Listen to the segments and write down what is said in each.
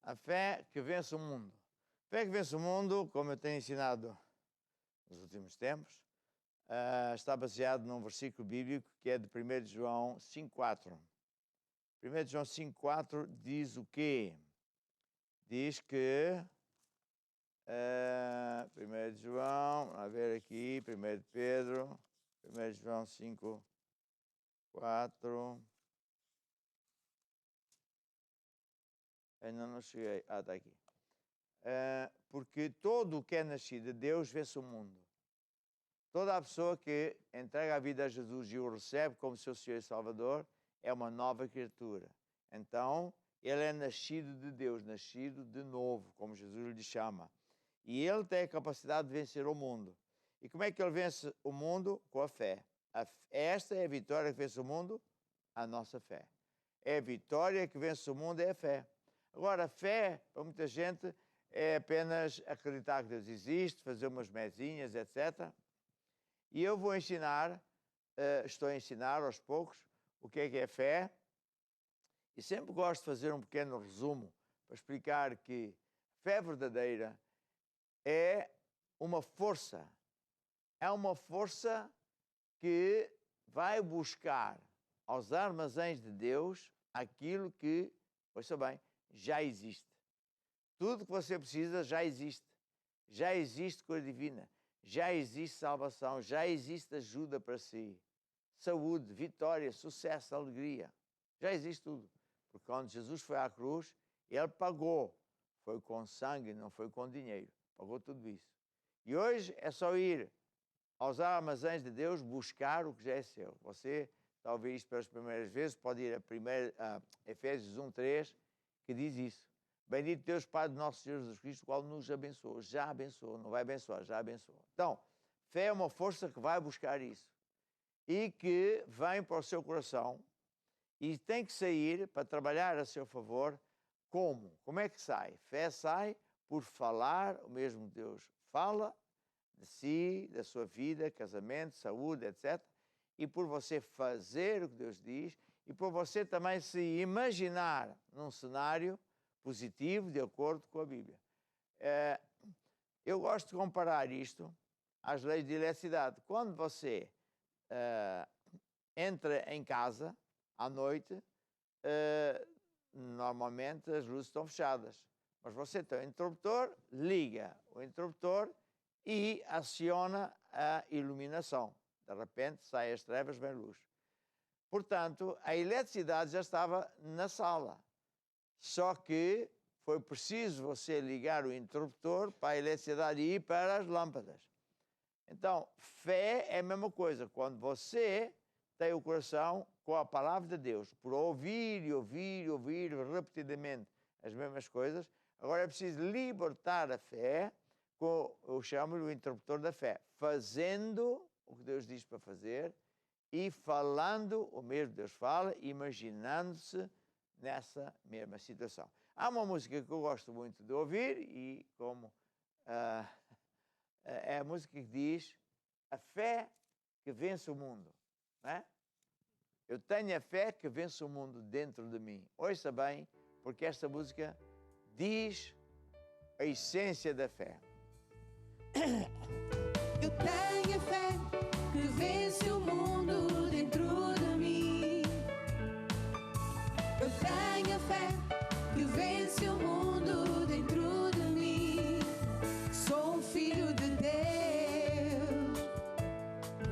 A fé que vence o mundo. A fé que vence o mundo, como eu tenho ensinado nos últimos tempos, está baseado num versículo bíblico que é de 1 João 5,4. 1 João 5,4 diz o quê? Diz que... 1 João, a ver aqui, 1 Pedro, 1 João 5,4... Ainda não cheguei. Está aqui. Porque todo o que é nascido de Deus vence o mundo. Toda a pessoa que entrega a vida a Jesus e o recebe como seu Senhor e Salvador é uma nova criatura. Então, ele é nascido de Deus, nascido de novo, como Jesus lhe chama. E ele tem a capacidade de vencer o mundo. E como é que ele vence o mundo? Com a fé. Esta é a vitória que vence o mundo? A nossa fé. É a vitória que vence o mundo, é a fé. Agora, a fé, para muita gente, é apenas acreditar que Deus existe, fazer umas mezinhas, etc. E eu vou ensinar, estou a ensinar aos poucos, o que é fé. E sempre gosto de fazer um pequeno resumo para explicar que fé verdadeira é uma força. É uma força que vai buscar aos armazéns de Deus aquilo que, ouça bem, já existe. Tudo que você precisa já existe. Já existe cura divina. Já existe salvação. Já existe ajuda para si. Saúde, vitória, sucesso, alegria. Já existe tudo. Porque quando Jesus foi à cruz, ele pagou. Foi com sangue, não foi com dinheiro. Pagou tudo isso. E hoje é só ir aos armazéns de Deus buscar o que já é seu. Você está a ouvir isto pelas primeiras vezes, pode ir a Efésios 1:3, que diz isso. Bendito Deus, Pai do nosso Senhor Jesus Cristo, o qual nos abençoou. Já abençoou, não vai abençoar, já abençoou. Então, fé é uma força que vai buscar isso. E que vem para o seu coração e tem que sair para trabalhar a seu favor. Como? Como é que sai? Fé sai por falar, o mesmo Deus fala de si, da sua vida, casamento, saúde, etc. E por você fazer o que Deus diz e por você também se imaginar num cenário positivo, de acordo com a Bíblia. Eu gosto de comparar isto às leis de eletricidade. Quando você entra em casa à noite, normalmente as luzes estão fechadas. Mas você tem um interruptor, liga o interruptor e aciona a iluminação. De repente, sai as trevas, vem luz. Portanto, a eletricidade já estava na sala. Só que foi preciso você ligar o interruptor para a eletricidade ir para as lâmpadas. Então, fé é a mesma coisa. Quando você tem o coração com a palavra de Deus, por ouvir e ouvir e ouvir repetidamente as mesmas coisas, agora é preciso libertar a fé com, eu chamo-lhe o interruptor da fé, fazendo o que Deus diz para fazer e falando o mesmo Deus fala, imaginando-se nessa mesma situação. Há uma música que eu gosto muito de ouvir e como é a música que diz a fé que vence o mundo, não é? Eu tenho a fé que vence o mundo dentro de mim. Ouça bem, porque esta música diz a essência da fé. Eu tenho a fé que vence o mundo dentro de mim. Eu tenho a fé que vence o mundo dentro de mim. Sou um filho de Deus,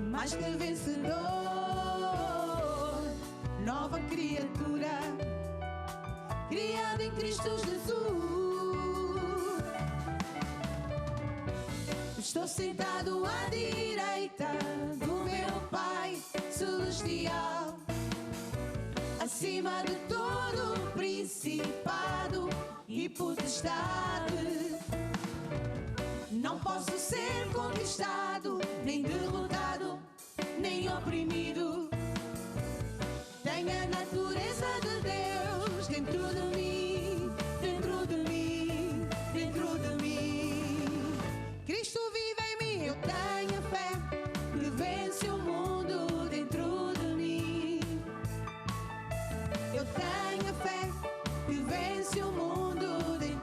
mais que vencedor, nova criatura, criada em Cristo Jesus. Estou sentado à direita do meu Pai Celestial, acima de todo principado e potestade. Não posso ser conquistado, nem derrotado, nem oprimido. Tenho a natureza de Deus dentro de mim, dentro de mim, dentro de mim. Cristo vive em mim, eu tenho a fé que vence o mundo dentro de mim. Eu tenho a fé que vence o mundo dentro de mim.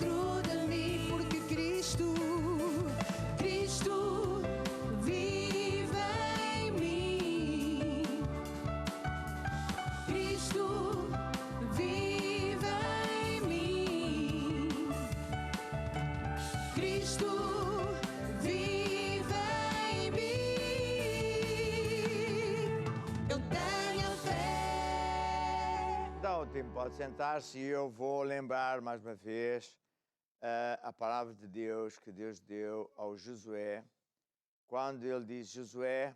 Último pode sentar-se e eu vou lembrar mais uma vez a palavra de Deus que Deus deu ao Josué, quando ele diz: Josué,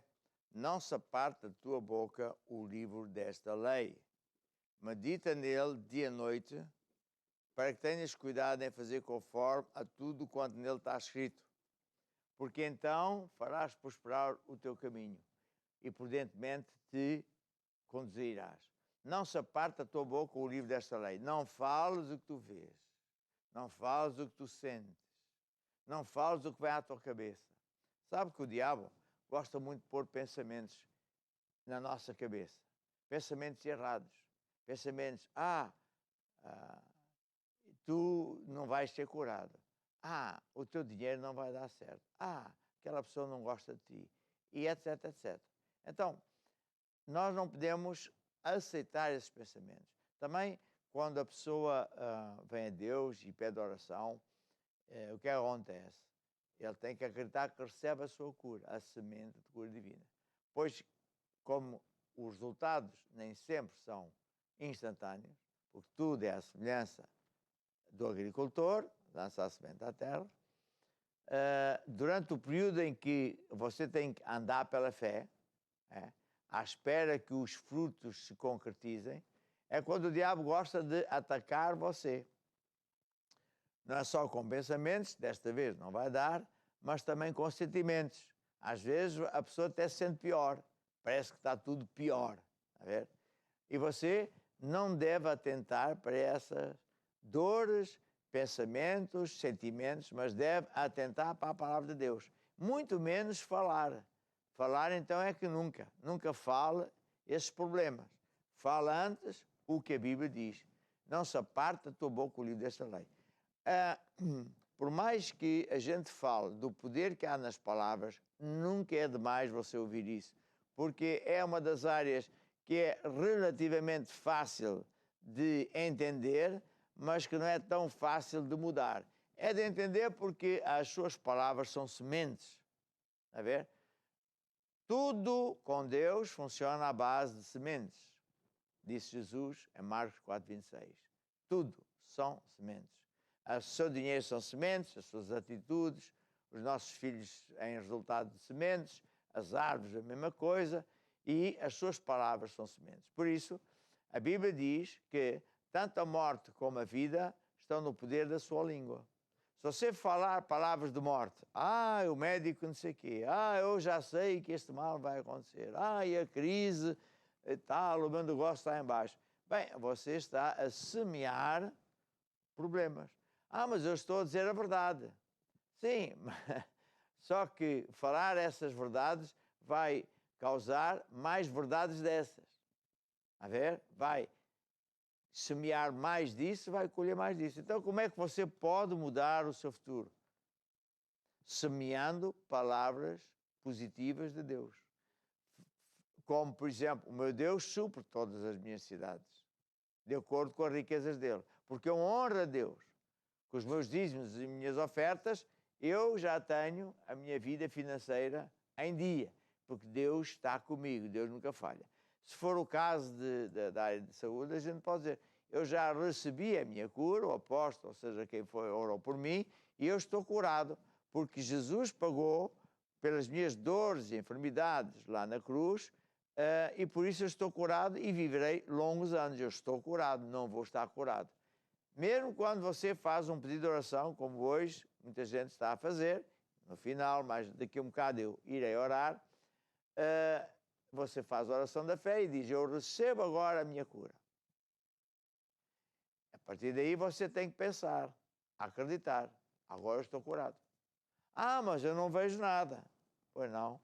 não se aparte da tua boca o livro desta lei. Medita nele dia e noite, para que tenhas cuidado em fazer conforme a tudo quanto nele está escrito. Porque então farás prosperar o teu caminho e prudentemente te conduzirás. Não se aparte da tua boca o livro desta lei. Não fales o que tu vês. Não fales o que tu sentes. Não fales o que vai à tua cabeça. Sabe que o diabo gosta muito de pôr pensamentos na nossa cabeça. Pensamentos errados. Pensamentos, tu não vais ser curado. O teu dinheiro não vai dar certo. Aquela pessoa não gosta de ti. E etc, etc. Então, nós não podemos aceitar esses pensamentos. Também, quando a pessoa vem a Deus e pede oração, o que acontece? Ele tem que acreditar que recebe a sua cura, a semente de cura divina. Pois, como os resultados nem sempre são instantâneos, porque tudo é a semelhança do agricultor, lança a semente à terra, durante o período em que você tem que andar pela fé, à espera que os frutos se concretizem, é quando o diabo gosta de atacar você. Não é só com pensamentos, desta vez não vai dar, mas também com sentimentos. Às vezes a pessoa até se sente pior, parece que está tudo pior. Está a ver? E você não deve atentar para essas dores, pensamentos, sentimentos, mas deve atentar para a palavra de Deus. Muito menos falar. Falar, então, é que nunca fale esses problemas. Fala antes o que a Bíblia diz. Não se aparte da tua boca o livro desta lei. Por mais que a gente fale do poder que há nas palavras, nunca é demais você ouvir isso, porque é uma das áreas que é relativamente fácil de entender, mas que não é tão fácil de mudar. É de entender porque as suas palavras são sementes. Está a ver? Tudo com Deus funciona à base de sementes, disse Jesus em Marcos 4:26. Tudo são sementes. O seu dinheiro são sementes, as suas atitudes, os nossos filhos em resultado de sementes, as árvores a mesma coisa, e as suas palavras são sementes. Por isso, a Bíblia diz que tanto a morte como a vida estão no poder da sua língua. Se você falar palavras de morte, o médico não sei o quê, eu já sei que este mal vai acontecer, e a crise e tal, o meu negócio está em baixo. Bem, você está a semear problemas. Mas eu estou a dizer a verdade. Sim, só que falar essas verdades vai causar mais verdades dessas. A ver? Vai semear mais disso, vai colher mais disso. Então, como é que você pode mudar o seu futuro? Semeando palavras positivas de Deus. Como, por exemplo, o meu Deus supre todas as minhas necessidades, de acordo com as riquezas dele. Porque eu honro a Deus. Com os meus dízimos e minhas ofertas, eu já tenho a minha vida financeira em dia. Porque Deus está comigo, Deus nunca falha. Se for o caso da área de saúde, a gente pode dizer, eu já recebi a minha cura, o apóstolo, ou seja, quem foi, orou por mim, e eu estou curado, porque Jesus pagou pelas minhas dores e enfermidades lá na cruz, e por isso eu estou curado e viverei longos anos. Eu estou curado, não vou estar curado. Mesmo quando você faz um pedido de oração, como hoje, muita gente está a fazer, no final, mas daqui a um bocado eu irei orar, você faz a oração da fé e diz, eu recebo agora a minha cura. A partir daí você tem que pensar, acreditar, agora eu estou curado. Mas eu não vejo nada. Pois não,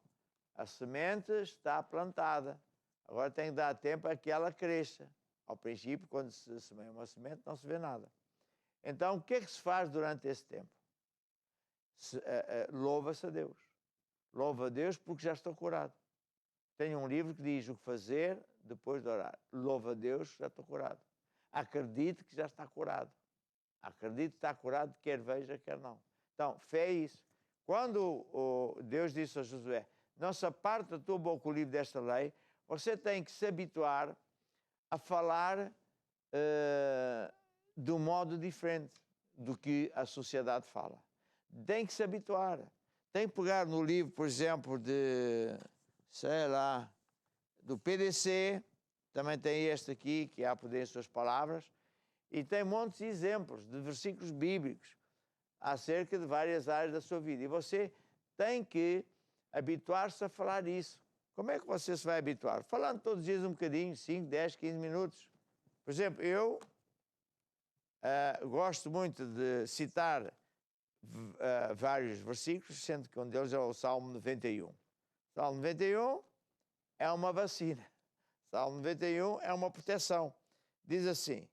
a semente está plantada, agora tem que dar tempo a que ela cresça. Ao princípio, quando se semeia uma semente, não se vê nada. Então, o que é que se faz durante esse tempo? Louva-se a Deus. Louva a Deus porque já estou curado. Tenho um livro que diz o que fazer depois de orar. Louva a Deus, já estou curado. Acredite que já está curado. Acredite que está curado, quer veja, quer não. Então, fé é isso. Quando Deus disse a Josué, não se aparte da tua boca o livro desta lei, você tem que se habituar a falar de um modo diferente do que a sociedade fala. Tem que se habituar. Tem que pegar no livro, por exemplo, sei lá, do PDC, também tem este aqui, que há poder em suas palavras, e tem montes de exemplos de versículos bíblicos acerca de várias áreas da sua vida. E você tem que habituar-se a falar isso. Como é que você se vai habituar? Falando todos os dias um bocadinho, 5, 10, 15 minutos. Por exemplo, eu gosto muito de citar vários versículos, sendo que um deles é o Salmo 91. O Salmo 91 é uma vacina. O Salmo 91 é uma proteção. Diz assim: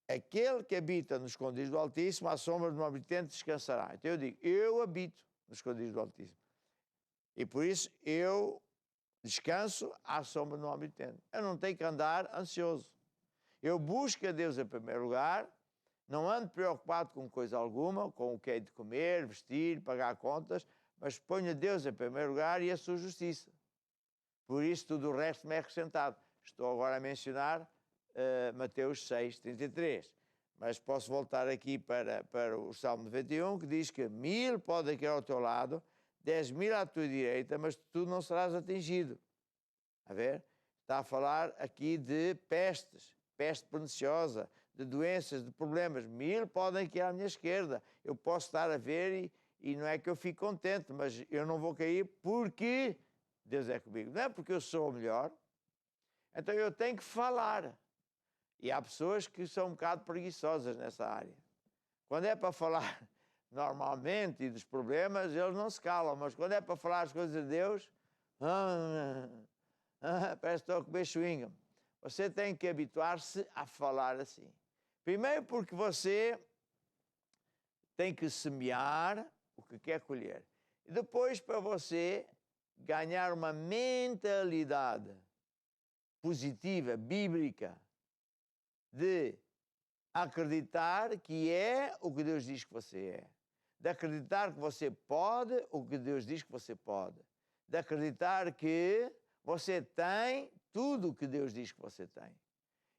aquele que habita nos escondidos do Altíssimo, à sombra de um habitante descansará. Então eu digo, eu habito nos escondidos do Altíssimo. E por isso eu descanso à sombra de um habitante. Eu não tenho que andar ansioso. Eu busco a Deus em primeiro lugar, não ando preocupado com coisa alguma, com o que é de comer, vestir, pagar contas, mas ponho a Deus em primeiro lugar e a sua justiça. Por isso tudo o resto me é acrescentado. Estou agora a mencionar Mateus 6, 33. Mas posso voltar aqui para o Salmo 91, que diz que 1000 podem cair ao teu lado, 10.000 à tua direita, mas tu não serás atingido. A ver? Está a falar aqui de pestes, peste perniciosa, de doenças, de problemas. 1000 podem cair à minha esquerda. Eu posso estar a ver e não é que eu fique contente, mas eu não vou cair porque Deus é comigo. Não é porque eu sou o melhor. Então eu tenho que falar. E há pessoas que são um bocado preguiçosas nessa área. Quando é para falar normalmente e dos problemas, eles não se calam. Mas quando é para falar as coisas de Deus, parece que estou a comer chewing-gum. Você tem que habituar-se a falar assim. Primeiro porque você tem que semear o que quer colher. E depois para você ganhar uma mentalidade positiva, bíblica, de acreditar que é o que Deus diz que você é. De acreditar que você pode o que Deus diz que você pode. De acreditar que você tem tudo o que Deus diz que você tem.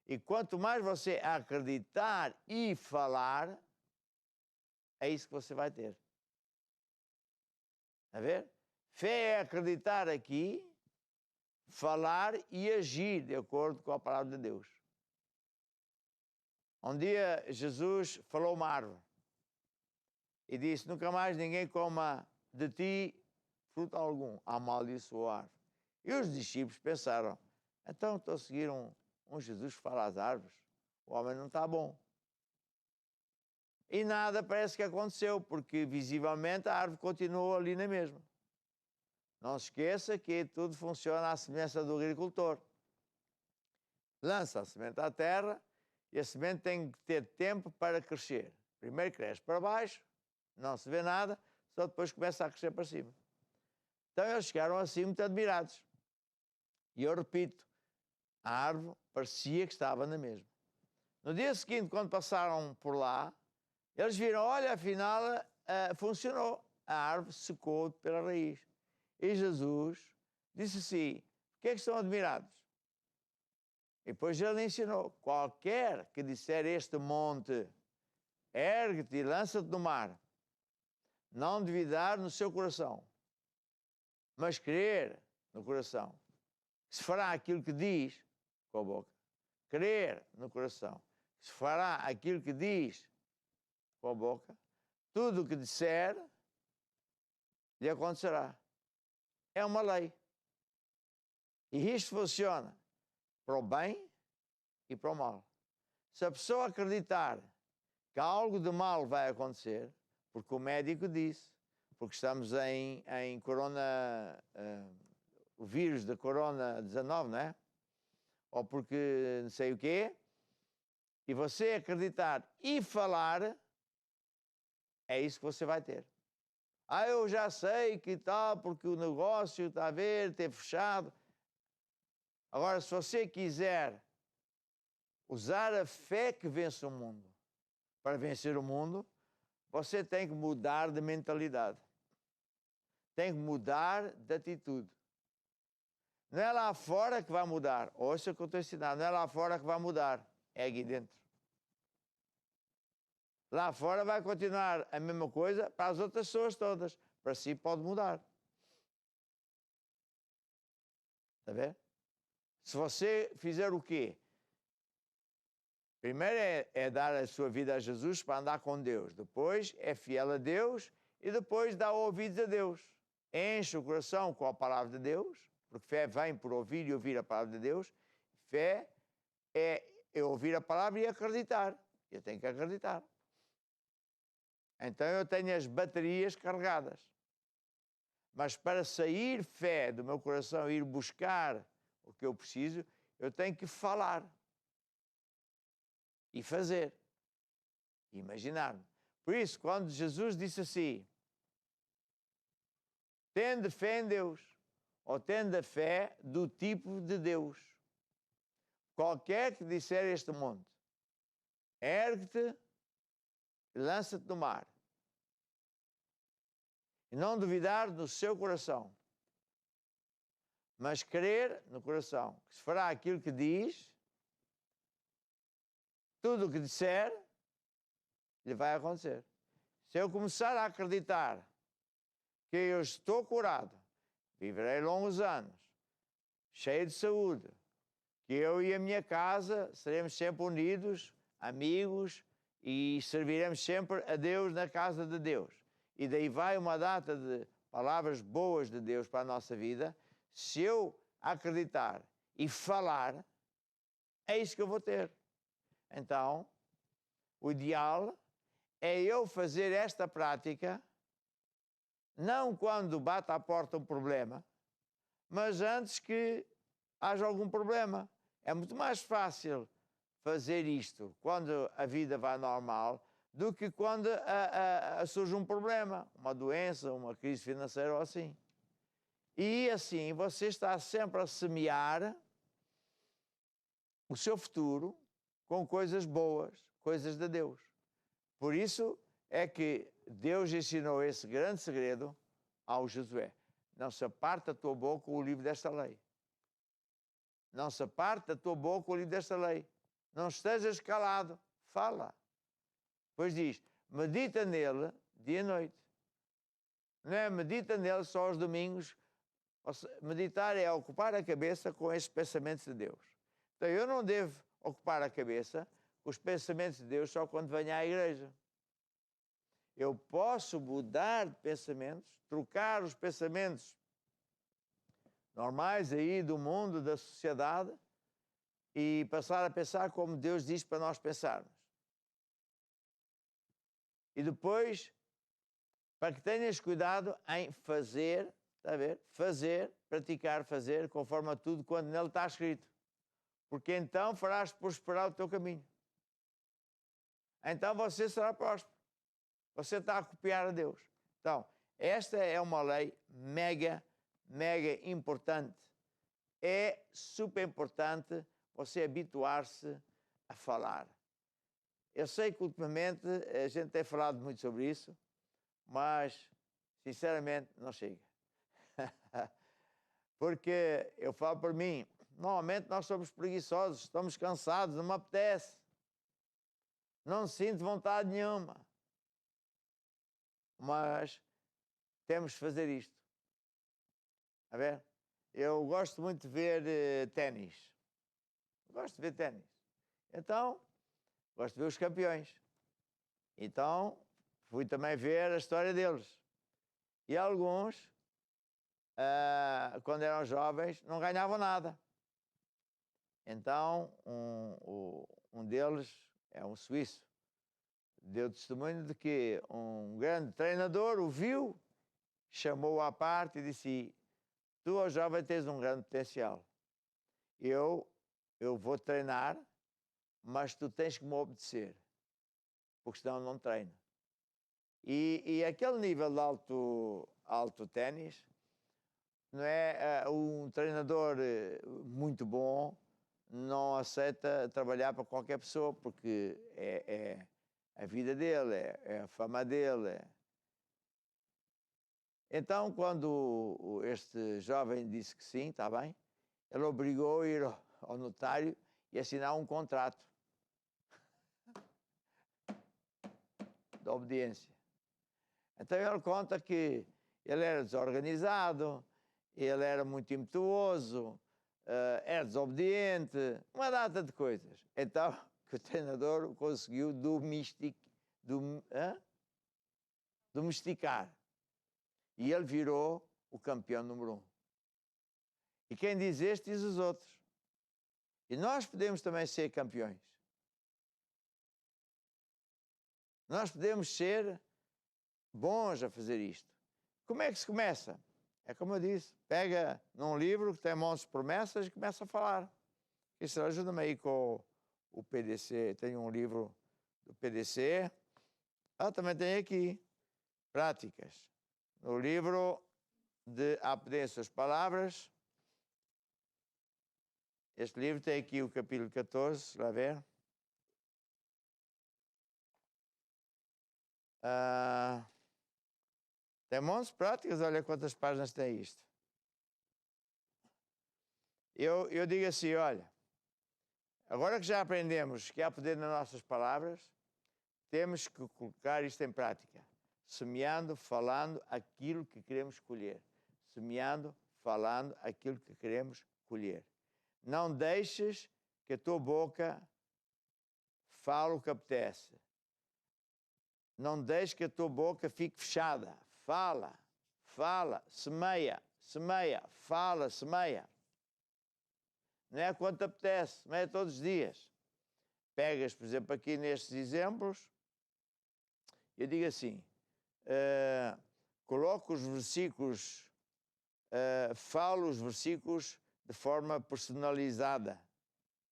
E quanto mais você acreditar e falar, é isso que você vai ter. Está a ver? Fé é acreditar aqui, falar e agir de acordo com a palavra de Deus. Um dia Jesus falou uma árvore e disse: nunca mais ninguém coma de ti fruto algum, amaldiçoou a árvore. E os discípulos pensaram: então estou a seguir um Jesus que fala às árvores, o homem não está bom. E nada parece que aconteceu, porque visivelmente a árvore continuou ali na mesma. Não se esqueça que tudo funciona à semelhança do agricultor. Lança a semente à terra e a semente tem que ter tempo para crescer. Primeiro cresce para baixo, não se vê nada, só depois começa a crescer para cima. Então eles ficaram assim muito admirados. E eu repito, a árvore parecia que estava na mesma. No dia seguinte, quando passaram por lá, eles viram, olha, afinal funcionou. A árvore secou pela raiz. E Jesus disse assim: por que é que estão admirados? E depois ele ensinou: qualquer que disser este monte, ergue-te e lança-te no mar, não duvidar no seu coração, mas crer no coração, que se fará aquilo que diz com a boca. Crer no coração, que se fará aquilo que diz com a boca, tudo o que disser lhe acontecerá. É uma lei. E isto funciona para o bem e para o mal. Se a pessoa acreditar que algo de mal vai acontecer, porque o médico disse, porque estamos em corona, o vírus da corona-19, não é? Ou porque não sei o quê, e você acreditar e falar, é isso que você vai ter. Eu já sei que tal, porque o negócio está a ver, ter fechado. Agora, se você quiser usar a fé que vence o mundo para vencer o mundo, você tem que mudar de mentalidade. Tem que mudar de atitude. Não é lá fora que vai mudar. Ouça o que eu estou ensinando. Não é lá fora que vai mudar. é aqui dentro. Lá fora vai continuar a mesma coisa para as outras pessoas todas. Para si pode mudar. Está a ver? Se você fizer o quê? Primeiro é dar a sua vida a Jesus para andar com Deus. Depois é fiel a Deus e depois dá ouvidos a Deus. Enche o coração com a palavra de Deus, porque fé vem por ouvir e ouvir a palavra de Deus. Fé é ouvir a palavra e acreditar. Eu tenho que acreditar. Então eu tenho as baterias carregadas. Mas para sair fé do meu coração e ir buscar o que eu preciso, eu tenho que falar. E fazer. Imaginar-me. Por isso, quando Jesus disse assim, tende fé em Deus, ou tende a fé do tipo de Deus. Qualquer que disser este monte, ergue-te e lança-te no mar. E não duvidar no seu coração, mas crer no coração, que se fará aquilo que diz, tudo o que disser, lhe vai acontecer. Se eu começar a acreditar que eu estou curado, viverei longos anos, cheio de saúde, que eu e a minha casa seremos sempre unidos, amigos, e serviremos sempre a Deus na casa de Deus. E daí vai uma data de palavras boas de Deus para a nossa vida. Se eu acreditar e falar, é isso que eu vou ter. Então, o ideal é eu fazer esta prática, não quando bate à porta um problema, mas antes que haja algum problema. É muito mais fácil fazer isto quando a vida vai normal do que quando surge um problema, uma doença, uma crise financeira ou assim. E assim você está sempre a semear o seu futuro com coisas boas, coisas de Deus. Por isso é que Deus ensinou esse grande segredo ao Josué. Não se aparte da tua boca o livro desta lei. Não se aparte da tua boca o livro desta lei. Não estejas calado, fala. Depois diz, medita nele dia e noite. Não é medita nele só aos domingos. Meditar é ocupar a cabeça com esses pensamentos de Deus. Então eu não devo ocupar a cabeça com os pensamentos de Deus só quando venho à igreja. Eu posso mudar de pensamentos, trocar os pensamentos normais aí do mundo, da sociedade, e passar a pensar como Deus diz para nós pensarmos. E depois, para que tenhas cuidado em fazer, está a ver? Fazer, praticar, fazer, conforme a tudo quando nele está escrito. Porque então farás prosperar o teu caminho. Então você será próspero. Você está a copiar a Deus. Então, esta é uma lei mega importante. É super importante você habituar-se a falar. Eu sei que ultimamente a gente tem falado muito sobre isso, mas, sinceramente, não chega. Porque eu falo por mim, normalmente nós somos preguiçosos, estamos cansados, não me apetece. Não sinto vontade nenhuma. Mas temos de fazer isto. A ver? Eu gosto muito de ver ténis. Gosto de ver ténis. Então, gosto de ver os campeões. Então, fui também ver a história deles. E alguns, quando eram jovens, não ganhavam nada. Então, um deles é um suíço. Deu testemunho de que um grande treinador o viu, chamou-o à parte e disse, tu, ó jovem, tens um grande potencial. Eu vou treinar, mas tu tens que me obedecer, porque senão não treino. E aquele nível de alto ténis, não é um treinador muito bom, não aceita trabalhar para qualquer pessoa, porque é a vida dele, é a fama dele. Então, quando este jovem disse que sim, está bem, ele obrigou a ir ao notário e assinar um contrato. da obediência. Então ele conta que ele era desorganizado, ele era muito impetuoso, era desobediente, uma data de coisas. Então que o treinador o conseguiu domesticar. E ele virou o campeão número 1. E quem diz este, diz os outros. E nós podemos também ser campeões. Nós podemos ser bons a fazer isto. Como é que se começa? É como eu disse, pega num livro que tem montes de promessas e começa a falar. Isso ajuda-me aí com o PDC. Tem um livro do PDC. Também tem aqui, práticas. No livro de Apedência às Palavras. Este livro tem aqui o capítulo 14, lá ver. Tem montes de práticas, olha quantas páginas tem isto. Eu digo assim, olha, agora que já aprendemos que há poder nas nossas palavras, temos que colocar isto em prática. Semeando, falando aquilo que queremos colher. Semeando, falando aquilo que queremos colher. Não deixes que a tua boca fale o que apetece. Não deixes que a tua boca fique fechada. Fala, fala, semeia, semeia, fala, semeia. Não é quanto apetece, semeia todos os dias. Pegas, por exemplo, aqui nestes exemplos, eu digo assim, coloco os versículos, falo os versículos de forma personalizada.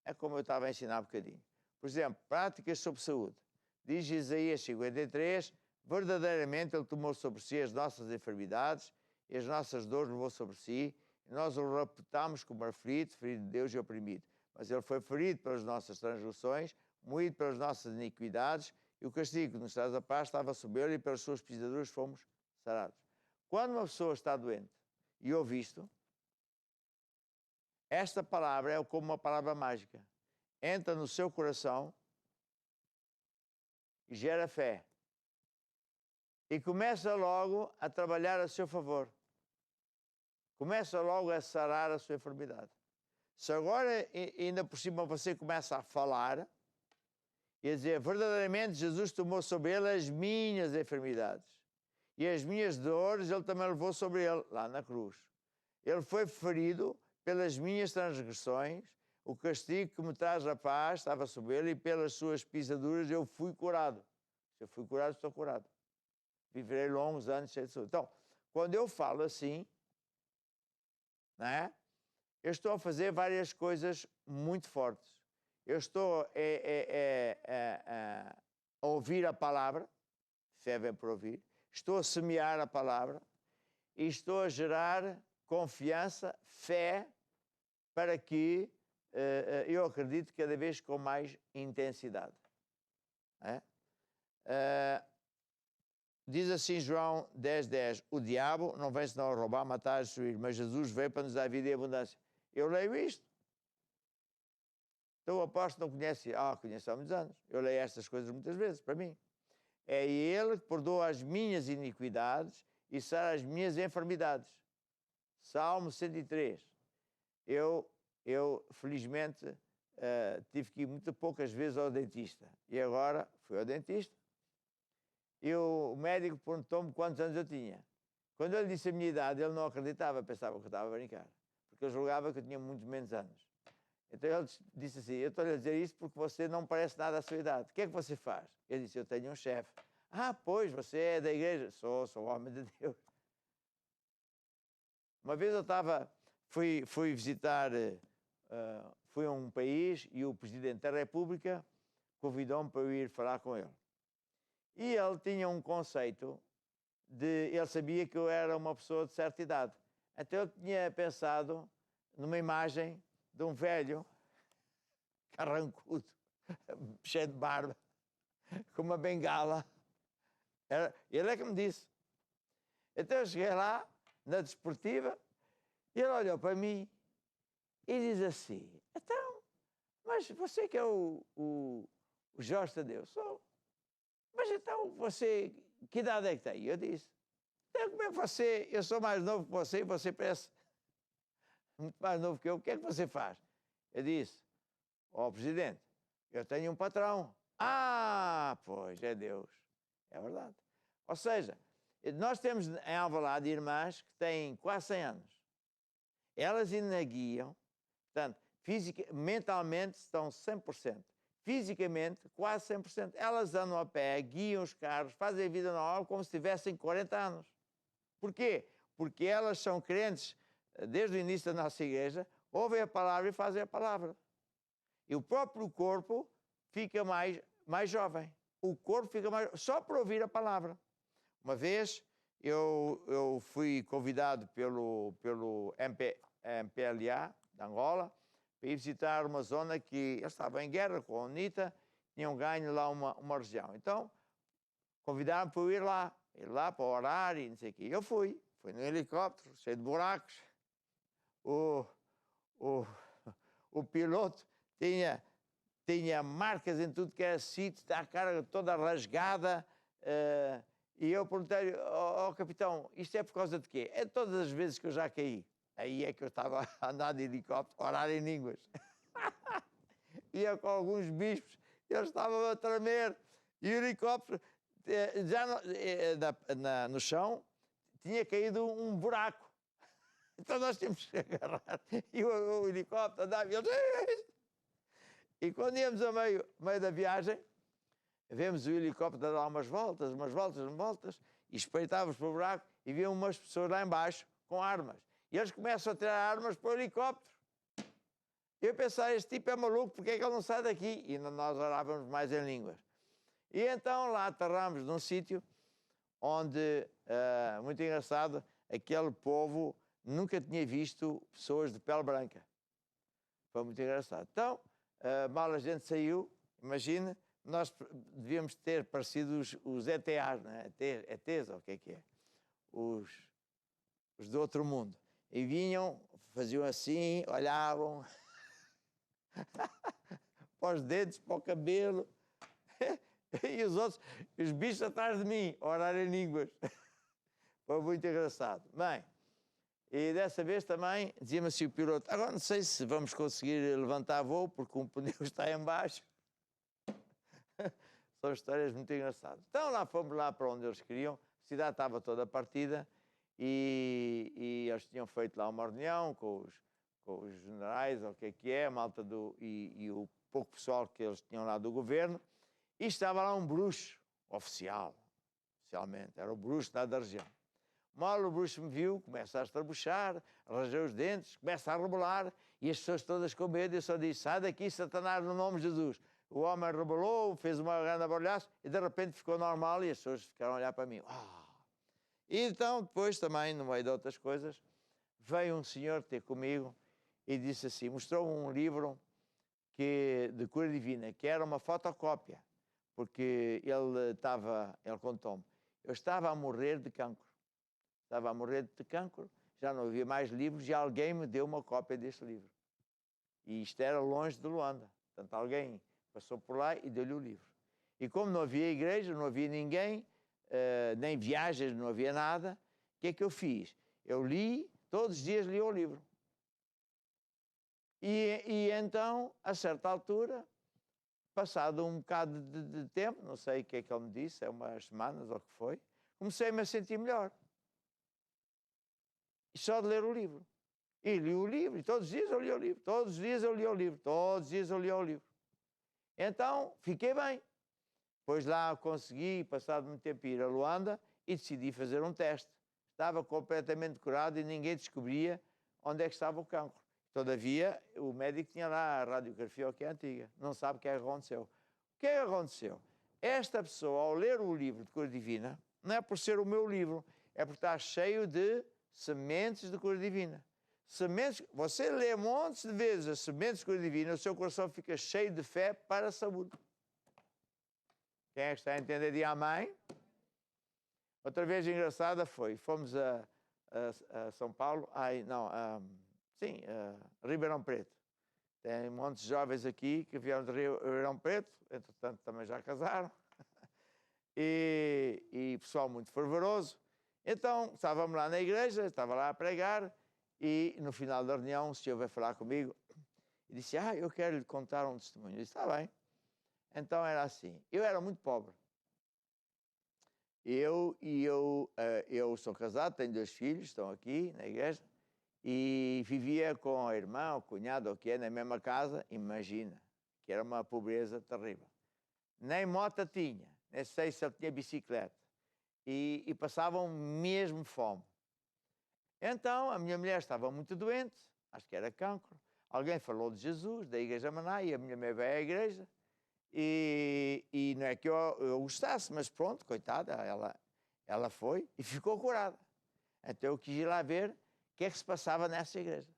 É como eu estava a ensinar um bocadinho. Por exemplo, práticas sobre saúde. Diz Isaías 53, verdadeiramente Ele tomou sobre si as nossas enfermidades e as nossas dores levou sobre si, e nós o reputamos como aflito, ferido de Deus e oprimido. Mas Ele foi ferido pelas nossas transgressões, moído pelas nossas iniquidades, e o castigo que nos traz a paz estava sobre Ele, e pelas suas pisaduras fomos sarados. Quando uma pessoa está doente e ouve isto, esta palavra é como uma palavra mágica. Entra no seu coração e gera fé. E começa logo a trabalhar a seu favor. Começa logo a sarar a sua enfermidade. Se agora, ainda por cima, você começa a falar e a dizer, verdadeiramente Jesus tomou sobre Ele as minhas enfermidades. E as minhas dores Ele também levou sobre Ele, lá na cruz. Ele foi ferido pelas minhas transgressões, o castigo que me traz a paz estava sobre Ele, e pelas suas pisaduras eu fui curado. Se eu fui curado, estou curado. Viverei longos anos cheio de saúde. Então, quando eu falo assim, né, eu estou a fazer várias coisas muito fortes. Eu estou a ouvir a palavra, fé vem por ouvir, estou a semear a palavra e estou a gerar confiança, fé, para que eu acredite cada vez com mais intensidade. Diz assim João 10:10, o diabo não vem senão a roubar, matar e destruir, mas Jesus veio para nos dar vida e abundância. Eu leio isto. Então o apóstolo não conhece, conheço há muitos anos. Eu leio estas coisas muitas vezes, para mim. É Ele que perdoa as minhas iniquidades e sara as minhas enfermidades. Salmo 103. Eu felizmente, tive que ir muito poucas vezes ao dentista. E agora fui ao dentista. E o médico perguntou-me quantos anos eu tinha. Quando ele disse a minha idade, ele não acreditava, pensava que eu estava a brincar. Porque eu julgava que eu tinha muito menos anos. Então ele disse assim, eu estou-lhe a dizer isto porque você não parece nada à sua idade. O que é que você faz? Eu disse, eu tenho um chefe. Pois, você é da igreja. Sou homem de Deus. Uma vez eu fui visitar, fui a um país e o Presidente da República convidou-me para eu ir falar com ele. E ele tinha um conceito ele sabia que eu era uma pessoa de certa idade. Então eu tinha pensado numa imagem de um velho carrancudo, cheio de barba, com uma bengala. Ele é que me disse. Então eu cheguei lá, na desportiva, e ele olhou para mim e diz assim, então, mas você que é o Jorge Tadeu? Sou. mas então você, que idade é que tem? Eu disse, então, como é que você, eu sou mais novo que você e você parece muito mais novo que eu, o que é que você faz? Eu disse, ó Presidente, eu tenho um patrão. Ah, pois, é Deus. É verdade. Ou seja, nós temos em Alvalade irmãs que têm quase 100 anos. Elas ainda guiam, portanto, mentalmente estão 100%. Fisicamente, quase 100%. Elas andam a pé, guiam os carros, fazem a vida normal como se tivessem 40 anos. Porquê? Porque elas são crentes desde o início da nossa igreja, ouvem a palavra e fazem a palavra. E o próprio corpo fica mais jovem. O corpo fica mais... só por ouvir a palavra. Uma vez eu fui convidado pelo MPLA de Angola para ir visitar uma zona que eles estavam em guerra com a UNITA, tinham ganho lá uma região. Então, convidaram-me para eu ir lá para orar e não sei o quê. Eu fui no helicóptero, cheio de buracos. O piloto tinha marcas em tudo que era sítio, a cara toda rasgada. E eu perguntei ao capitão, isto é por causa de quê? É todas as vezes que eu já caí. Aí é que eu estava a andar de helicóptero, a orar em línguas. Ia com alguns bispos, eles estavam a tremer. E o helicóptero, já no chão, tinha caído um buraco. Então nós tínhamos que agarrar. E o helicóptero andava e eles... E quando íamos a meio da viagem, vemos o helicóptero a dar umas voltas, e espreitávamos para o buraco e víamos umas pessoas lá embaixo com armas. E eles começam a tirar armas para o helicóptero. Eu pensava, este tipo é maluco, porque é que ele não sai daqui? E nós orávamos mais em línguas. E então lá aterramos num sítio onde, muito engraçado, aquele povo nunca tinha visto pessoas de pele branca. Foi muito engraçado. Então, mal a gente saiu, imagina, nós devíamos ter parecido os ETAs, né? ETs, ou o que é? Os do outro mundo. E vinham, faziam assim, olhavam para os dedos, para o cabelo, e os bichos atrás de mim, a orar em línguas. Foi muito engraçado. Bem, e dessa vez também, dizia-me assim o piloto, agora não sei se vamos conseguir levantar voo, porque um pneu está em baixo. São histórias muito engraçadas. Então lá fomos lá para onde eles queriam, a cidade estava toda partida, e eles tinham feito lá uma reunião com os generais, ou o que é, a malta e o pouco pessoal que eles tinham lá do governo, e estava lá um bruxo oficialmente, era o bruxo lá da região. Mal o bruxo me viu, começa a estrabuchar, arranjou os dentes, começa a rebolar, e as pessoas todas com medo, eu só disse, sai daqui, Satanás, no nome de Jesus. O homem rebolou, fez uma grande abolhaço, e de repente ficou normal, e as pessoas ficaram a olhar para mim. E então, depois também, no meio de outras coisas, veio um senhor ter comigo e disse assim, mostrou um livro de cura divina, que era uma fotocópia, porque ele contou-me, eu estava a morrer de cancro. Estava a morrer de cancro, já não havia mais livros e alguém me deu uma cópia desse livro. E isto era longe de Luanda. Portanto, alguém passou por lá e deu-lhe o livro. E como não havia igreja, não havia ninguém, nem viagens, não havia nada, o que é que eu fiz? Eu li, todos os dias li o livro. E então, a certa altura, passado um bocado de tempo, não sei o que é que ele me disse, umas semanas ou o que foi, comecei-me a sentir melhor. E só de ler o livro. E li o livro, e todos os dias eu li o livro, todos os dias eu li o livro, todos os dias eu li o livro. Então, fiquei bem. Pois lá consegui, passado muito tempo, ir a Luanda e decidi fazer um teste. Estava completamente curado e ninguém descobria onde é que estava o cancro. Todavia, o médico tinha lá a radiografia que é antiga. Não sabe o que é que aconteceu. O que é que aconteceu? Esta pessoa, ao ler o livro de cura divina, não é por ser o meu livro, é por estar cheio de sementes de cura divina. Sementes, você lê montes de vezes as sementes de cura divina, o seu coração fica cheio de fé para a saúde. Quem é que está a entender? Diga amém. Outra vez engraçada fomos a São Paulo, Ribeirão Preto. Tem montes de jovens aqui que vieram de Ribeirão Preto, entretanto também já casaram. e pessoal muito fervoroso. Então, estávamos lá na igreja, estava lá a pregar, e no final da reunião o senhor veio falar comigo e disse, eu quero lhe contar um testemunho. Eu disse, está bem. Então era assim, eu era muito pobre. Eu sou casado, tenho 2 filhos, estão aqui na igreja, e vivia com a irmã, o cunhado, o que é, na mesma casa. Imagina, que era uma pobreza terrível. Nem moto tinha, nem sei se ele tinha bicicleta, e passavam mesmo fome. Então, a minha mulher estava muito doente, acho que era cancro. Alguém falou de Jesus, da Igreja Maná, e a minha mulher veio à igreja, e não é que eu gostasse, mas pronto, coitada, ela foi e ficou curada. Então eu quis ir lá ver o que é que se passava nessa igreja.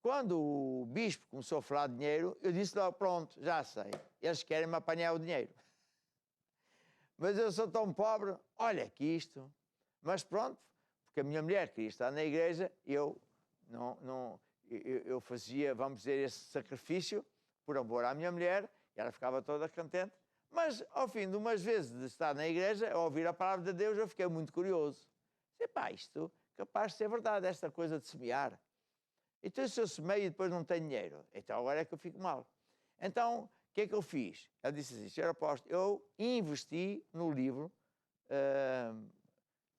Quando o bispo começou a falar de dinheiro, eu disse logo, pronto, já sei, eles querem me apanhar o dinheiro. Mas eu sou tão pobre, olha que isto. Mas pronto, porque a minha mulher queria estar na igreja, eu fazia, vamos dizer, esse sacrifício por amor à minha mulher, e ela ficava toda contente. Mas, ao fim de umas vezes de estar na igreja, a ouvir a palavra de Deus, eu fiquei muito curioso. Disse, isto é capaz de ser verdade, esta coisa de semear. Então, se eu semeio e depois não tenho dinheiro, então agora é que eu fico mal. Então, o que é que eu fiz? Ela disse assim, senhor apóstolo, eu investi no livro,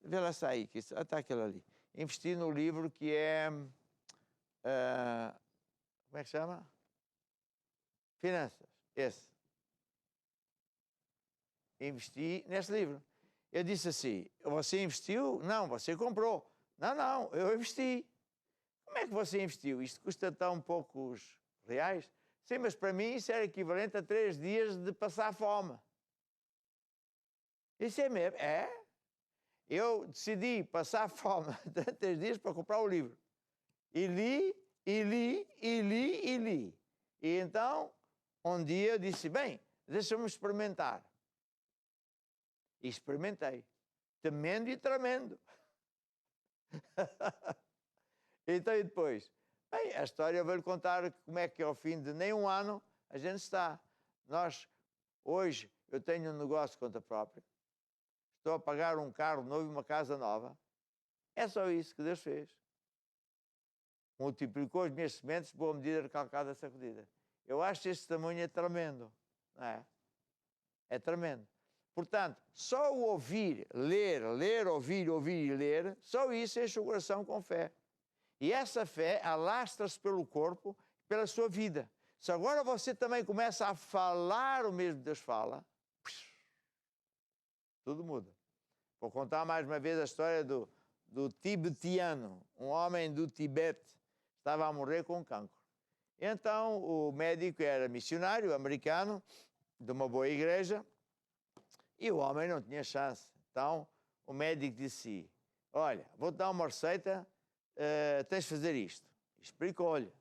vê lá se aí, que está aquele ali. Investi no livro que é, como é que chama? Finanças, esse. Investi nesse livro. Eu disse assim, você investiu? Não, você comprou. Não, eu investi. Como é que você investiu? Isto custa tão poucos reais? Sim, mas para mim isso era equivalente a 3 dias de passar fome. Isso é mesmo? É. Eu decidi passar fome 3 dias para comprar o livro. E li. E então, um dia eu disse, bem, deixa-me experimentar. E experimentei. Temendo e tremendo. Então, e depois? Bem, a história eu vou-lhe contar como é que ao fim de nem um ano a gente está. Hoje, eu tenho um negócio de conta própria. Estou a pagar um carro novo e uma casa nova. É só isso que Deus fez. Multiplicou as minhas sementes, boa medida, recalcada, sacudida. Eu acho que este tamanho é tremendo. Não é? É tremendo. Portanto, só o ouvir, ler, ouvir e ler, só isso enche o coração com fé. E essa fé alastra-se pelo corpo, pela sua vida. Se agora você também começa a falar o mesmo que Deus fala, tudo muda. Vou contar mais uma vez a história do tibetiano, um homem do Tibete, estava a morrer com cancro. Então, o médico era missionário americano, de uma boa igreja, e o homem não tinha chance. Então, o médico disse, olha, vou-te dar uma receita, tens de fazer isto. Explicou-lhe.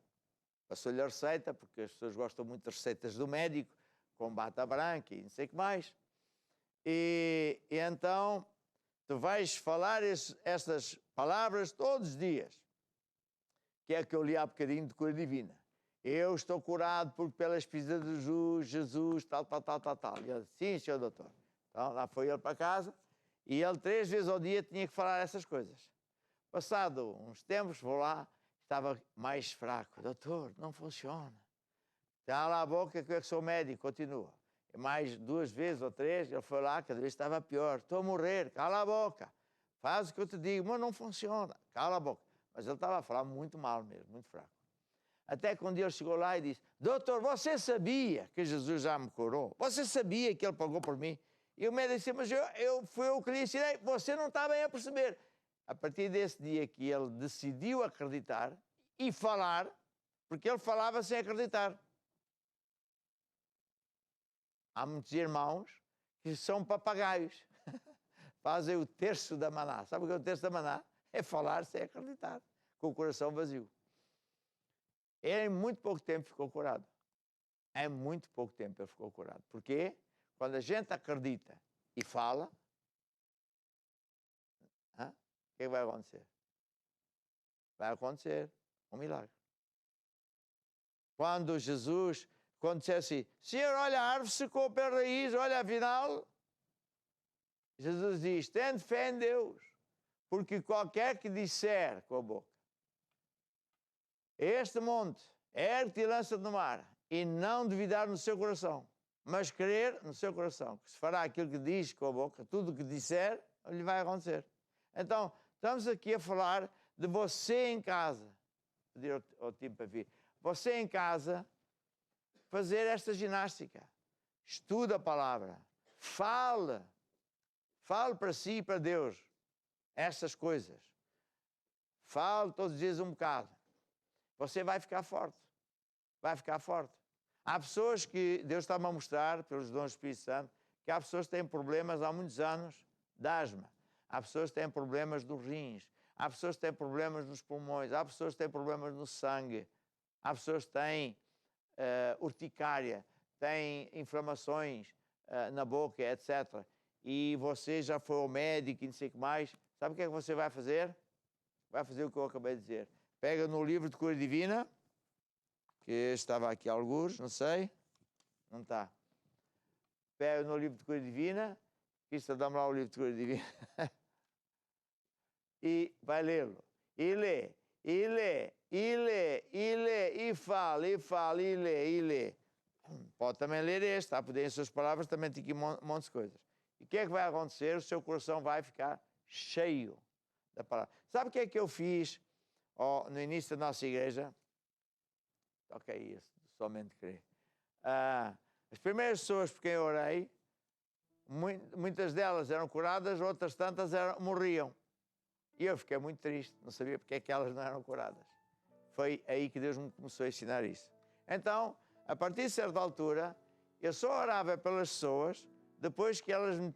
Passou-lhe a receita, porque as pessoas gostam muito das receitas do médico, com bata branca e não sei o que mais. E então, tu vais falar estas palavras todos os dias. Que é que eu li há bocadinho de cura divina. Eu estou curado porque pelas pisadas de Jesus, tal. E eu disse, sim, senhor doutor. Então, lá foi ele para casa, e ele 3 vezes ao dia tinha que falar essas coisas. Passado uns tempos, vou lá, estava mais fraco. Doutor, não funciona. Cala a boca que eu sou médico, continua. E mais 2 vezes ou 3, ele foi lá, cada vez estava pior. Estou a morrer, cala a boca. Faz o que eu te digo, mas não funciona. Cala a boca. Mas ele estava a falar muito mal mesmo, muito fraco. Até que um dia ele chegou lá e disse, doutor, você sabia que Jesus já me curou? Você sabia que ele pagou por mim? E o médico disse, mas foi eu que lhe ensinei, você não está bem a perceber. A partir desse dia que ele decidiu acreditar e falar, porque ele falava sem acreditar. Há muitos irmãos que são papagaios, fazem o terço da maná. Sabe o que é o terço da maná? É falar sem acreditar, com o coração vazio. Ele em muito pouco tempo ficou curado. Em muito pouco tempo ele ficou curado. Porque quando a gente acredita e fala, o que vai acontecer? Vai acontecer um milagre. Quando disser assim, Senhor, olha, a árvore secou pela raiz, olha, afinal, Jesus diz, tende fé em Deus, porque qualquer que disser com a boca, este monte, ergue-te e lança-te no mar, e não duvidar no seu coração, mas crer no seu coração, que se fará aquilo que diz com a boca, tudo o que disser, lhe vai acontecer. Então, estamos aqui a falar de você em casa, pedir ao time para vir, você em casa, fazer esta ginástica, estuda a palavra, fale para si e para Deus estas coisas, fale todos os dias um bocado, você vai ficar forte, Há pessoas que Deus está-me a mostrar, pelos dons do Espírito Santo, que há pessoas que têm problemas há muitos anos de asma, há pessoas que têm problemas dos rins, há pessoas que têm problemas nos pulmões, há pessoas que têm problemas no sangue, há pessoas que têm urticária, têm inflamações na boca, etc. E você já foi ao médico e não sei o que mais. Sabe o que é que você vai fazer? Vai fazer o que eu acabei de dizer. Pega no livro de cura divina, que estava aqui alguns, não sei, não está. Pega no livro de cura divina, Cristo, dá-me lá o livro de cura divina, e vai lê-lo. E lê, e lê, e lê, e lê, e fala, e lê. Pode também ler este, está a poder em suas palavras, também tem aqui um monte de coisas. E o que é que vai acontecer? O seu coração vai ficar cheio da palavra. Sabe o que é que eu fiz no início da nossa igreja? Ok, isso, somente crer. As primeiras pessoas por quem eu orei, muitas delas eram curadas, outras tantas morriam. E eu fiquei muito triste, não sabia porque é que elas não eram curadas. Foi aí que Deus me começou a ensinar isso. Então, a partir de certa altura, eu só orava pelas pessoas depois que elas me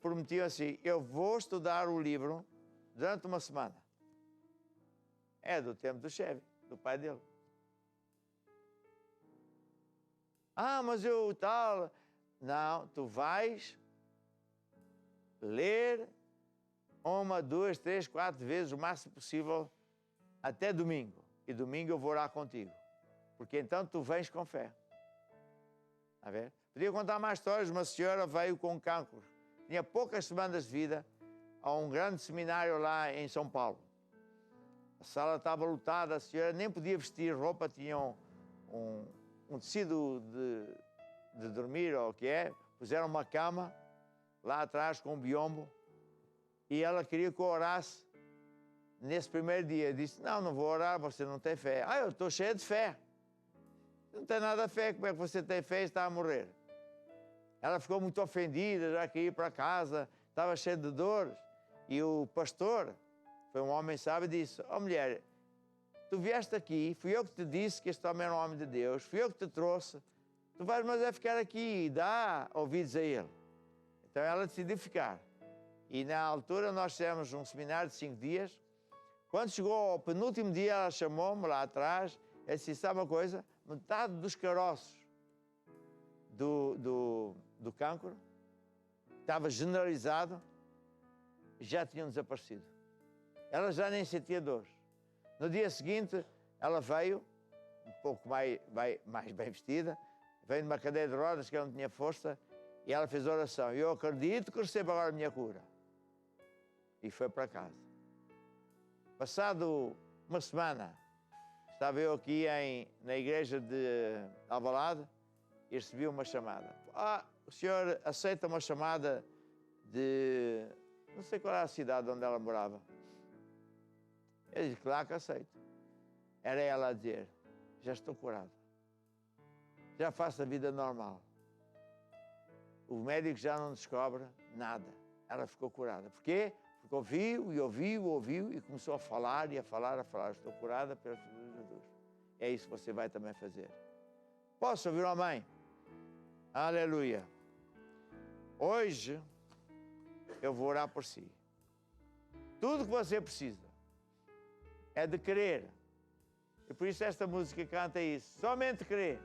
prometiam assim, eu vou estudar o livro durante uma semana. É do tempo do Chevy, do pai dele. Mas eu tal... Não, tu vais ler 1, 2, 3, 4 vezes, o máximo possível, até domingo. E domingo eu vou orar contigo. Porque então tu vens com fé. A ver? Podia contar mais histórias. Uma senhora veio com cancro. Tinha poucas semanas de vida a um grande seminário lá em São Paulo. A sala estava lotada, a senhora nem podia vestir roupa, tinha um tecido de dormir, ou o que é. Puseram uma cama lá atrás com um biombo e ela queria que eu orasse nesse primeiro dia. Eu disse, não vou orar, você não tem fé. Eu estou cheia de fé. Não tem nada de fé, como é que você tem fé e está a morrer? Ela ficou muito ofendida, já queria ir para casa, estava cheia de dores. E o pastor, foi um homem sábio, disse, mulher, tu vieste aqui, fui eu que te disse que este homem era um homem de Deus, fui eu que te trouxe, tu vais mas é ficar aqui e dá ouvidos a ele. Então ela decidiu ficar. E na altura nós fizemos um seminário de 5 dias. Quando chegou ao penúltimo dia, ela chamou-me lá atrás e disse, sabe uma coisa? Metade dos caroços do cancro estava generalizado, já tinham desaparecido. Ela já nem sentia dores. No dia seguinte, ela veio, um pouco mais bem vestida, veio numa cadeira de rodas que ela não tinha força, e ela fez oração. Eu acredito que recebo agora a minha cura. E foi para casa. Passado uma semana, estava eu aqui na igreja de Alvalade e recebi uma chamada. O senhor aceita uma chamada de... não sei qual era a cidade onde ela morava. Eu disse, claro que aceito. Era ela a dizer, já estou curada. Já faço a vida normal. O médico já não descobre nada. Ela ficou curada. Porquê? Porque ouviu e começou a falar. Estou curada pelo Filho de Jesus. É isso que você vai também fazer. Posso ouvir uma mãe? Aleluia. Hoje eu vou orar por si. Tudo que você precisa é de crer. E por isso esta música canta isso. Somente crer.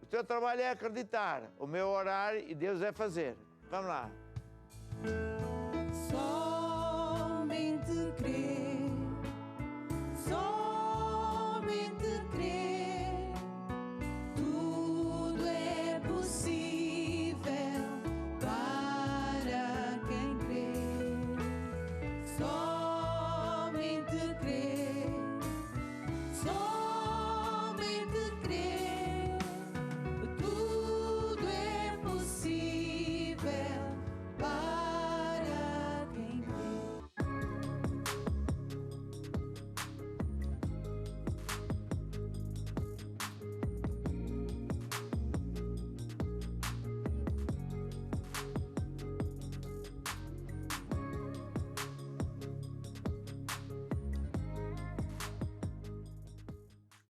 O teu trabalho é acreditar. O meu orar e Deus é fazer. Vamos lá. Somente crer. Somente